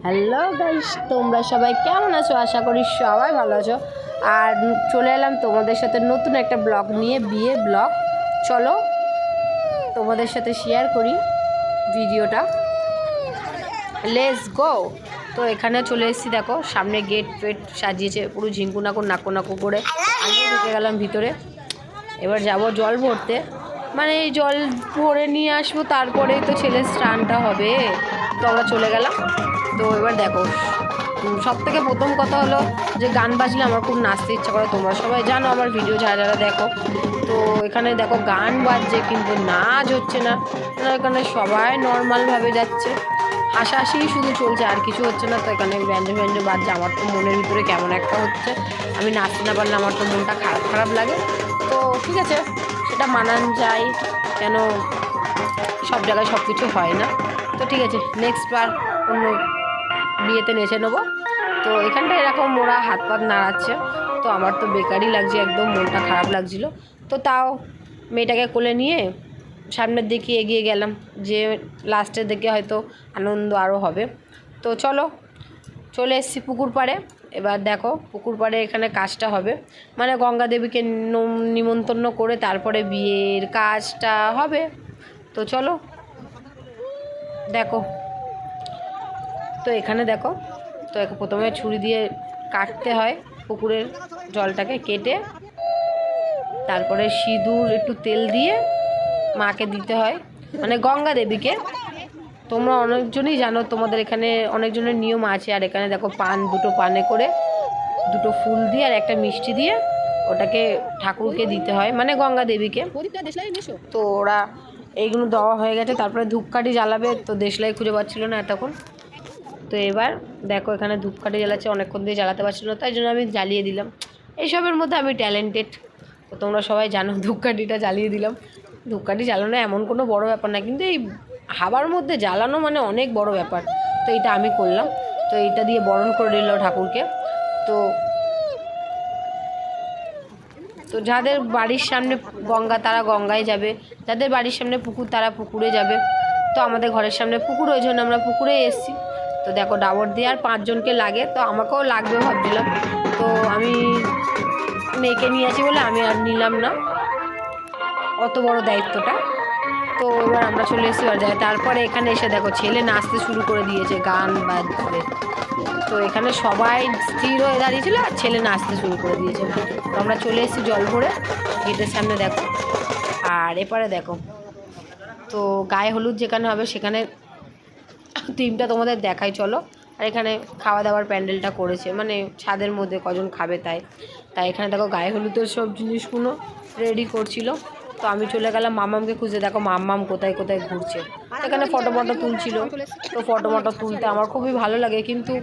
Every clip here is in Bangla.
হ্যালো গাইস, তোমরা সবাই কেমন আছো? আশা করি সবাই ভালো আছো। আর চলে এলাম তোমাদের সাথে নতুন একটা ব্লগ নিয়ে, বিয়ে ব্লগ। চলো তোমাদের সাথে শেয়ার করি ভিডিওটা, লেটস গো। তো এখানে চলে এসেছি, দেখো সামনে গেট ফেট সাজিয়েছে পুরো ঝিঙ্কু নাকু করে। আমিও ঢুকে গেলাম ভিতরে। এবার যাব জল ভরতে, মানে এই জল ভরে নিয়ে আসবো, তারপরেই তো ছেলের স্নানটা হবে। তো আমরা চলে গেলাম। তো এবার দেখো, সব থেকে প্রথম কথা হলো যে গান বাজলে আমার খুব নাচতে ইচ্ছা করে। তোমরা সবাই জানো আমার ভিডিও যারা যারা দেখো। তো এখানে দেখো গান বাজছে কিন্তু নাচ হচ্ছে না। এখানে সবাই নর্মালভাবে যাচ্ছে, হাসাহাসি শুধু চলছে, আর কিছু হচ্ছে না। তো এখানে ব্যঞ্জ বাজছে, আমার তো মনের ভিতরে কেমন একটা হচ্ছে। আমি নাচতে না পারলে আমার তো মনটা খারাপ লাগে। তো ঠিক আছে, সেটা মানান যায়, কেন সব জায়গায় সব কিছু হয় না। তো ঠিক আছে, নেক্সট বার অন্য বিয়েতে নেচে নেবো। তো এখানটা এরকম ওরা হাত পাত নাড়াচ্ছে, তো আমার তো বেকারই লাগছে, একদম মনটা খারাপ লাগছিলো। তো তাও মেয়েটাকে কোলে নিয়ে সামনের দিকে এগিয়ে গেলাম, যে লাস্টের দিকে হয়তো আনন্দ আরও হবে। তো চলো, চলে এসেছি পুকুর পাড়ে। এবার দেখো পুকুর পাড়ে এখানে কাজটা হবে, মানে গঙ্গা দেবীকে নিমন্ত্রণ করে তারপরে বিয়ের কাজটা হবে। তো চলো দেখো। তো এখানে দেখো, তো প্রথমে ছুরি দিয়ে কাটতে হয় পুকুরের জলটাকে, কেটে তারপরে সিঁদুর একটু তেল দিয়ে মাকে দিতে হয়, মানে গঙ্গা দেবীকে। তোমরা অনেকজনই জানো, তোমাদের এখানে অনেকজনের নিয়ম আছে। আর এখানে দেখো দুটো পানে করে দুটো ফুল দিয়ে আর একটা মিষ্টি দিয়ে ওটাকে ঠাকুরকে দিতে হয়, মানে গঙ্গা দেবীকে। তো ওরা এইগুলো দেওয়া হয়ে গেছে, তারপরে ধূপকাঠি জ্বালাবে। তো দেশলাই খুঁজে পাচ্ছিল না এতক্ষণ। তো এবার দেখো এখানে ধূপকাঠি জ্বালাচ্ছে, অনেকক্ষণ দিয়ে জ্বালাতে পারছিল না, তাই জন্য আমি জ্বালিয়ে দিলাম। এইসবের মধ্যে আমি ট্যালেন্টেড, তো তোমরা সবাই জানো। ধূপকাঠিটা জ্বালিয়ে দিলাম। ধূপকাঠি জ্বালানো এমন কোনো বড় ব্যাপার না, কিন্তু এই হাওয়ার মধ্যে জ্বালানো মানে অনেক বড় ব্যাপার। তো এটা আমি করলাম। তো এইটা দিয়ে বরণ করে নিল ঠাকুরকে। তো তো যাদের বাড়ির সামনে গঙ্গা তারা গঙ্গায় যাবে, যাদের বাড়ির সামনে পুকুর তারা পুকুরে যাবে। তো আমাদের ঘরের সামনে পুকুর, ওই জন্য আমরা পুকুরে এসেছি। তো দেখো ডাবর দিয়ে আর 5 জনকে লাগে, তো আমাকেও লাগবে ভাবছিলাম। তো আমি মেয়েকে নিয়ে আসি বলে আমি আর নিলাম না অত বড় দায়িত্বটা। তো এবার আমরা চলে এসেছি আর যাই। তারপরে এখানে এসে দেখো ছেলে নাচতে শুরু করে দিয়েছে, গান বাজছে। তো এখানে সবাই স্থির হয়ে দাঁড়িয়েছিল আর ছেলে নাচতে শুরু করে দিয়েছে। তো আমরা চলে এসেছি জল ভরে গেটের সামনে, দেখো। আর এপারে দেখো, তো গায়ে হলুদ যেখানে হবে সেখানে টিমটা তোমাদের দেখাই, চলো। আর এখানে খাওয়া দাওয়ার প্যান্ডেলটা করেছে, মানে ছাদের মধ্যে কজন খাবে তাই। এখানে দেখো গায়ে হলুদের সব জিনিসগুলো রেডি করছিল। তো আমি চলে গেলাম মাম্মামকে খুঁজে, দেখো মাম্মাম কোথায় কোথায় ঘুরছে। এখানে ফটো তুলছিল। তো ফটো তুলতে আমার খুবই ভালো লাগে, কিন্তু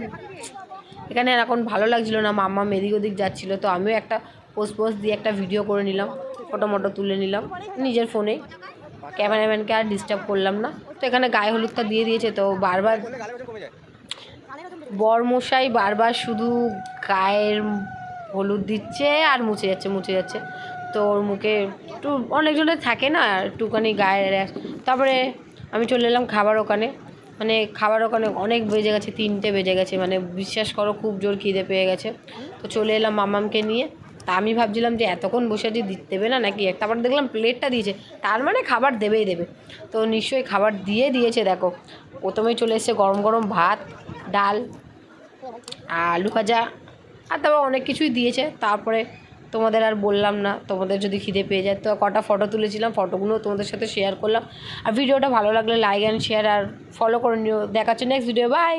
এখানে এখন ভালো লাগছিল না, মাম্মাম এদিক ওদিক যাচ্ছিলো। তো আমিও একটা পোস্ট দিয়ে একটা ভিডিও করে নিলাম, ফটো তুলে নিলাম নিজের ফোনেই। ক্যামেরাম্যানকে আর ডিস্টার্ব করলাম না। তো এখানে গায়ে হলুদটা দিয়ে দিয়েছে। তো বারবার বরমশাই বারবার শুধু গায়ের হলুদ দিচ্ছে আর মুছে যাচ্ছে। তো ওর মুখে একটু অনেকজনের থাকে না একটুখানি গায়ের। তারপরে আমি চলে এলাম খাবার ওখানে, মানে খাবার ওখানে অনেক বেজে গেছে, 3টে বেজে গেছে, মানে বিশ্বাস করো খুব জোর খিদে পেয়ে গেছে। তো চলে এলাম মাম্মামকে নিয়ে। তা আমি ভাবছিলাম যে এতক্ষণ বসে যে দেবে না নাকি, তারপর দেখলাম প্লেটটা দিয়েছে, তার মানে খাবার দেবেই দেবে। তো নিশ্চয়ই খাবার দিয়েছে। দেখো প্রথমেই চলে এসেছে গরম গরম ভাত, ডাল, আলু ভাজা, আর তারপর অনেক কিছুই দিয়েছে। তারপরে তোমাদের আর বললাম না, তোমাদের যদি খিদে পেয়ে যায়। তো কটা ফটো তুলেছিলাম, ফটোগুলো তোমাদের সাথে শেয়ার করলাম। আর ভিডিওটা ভালো লাগলে লাইক অ্যান্ড শেয়ার আর ফলো করে নিও। দেখাচ্ছে নেক্সট ভিডিও, বাই।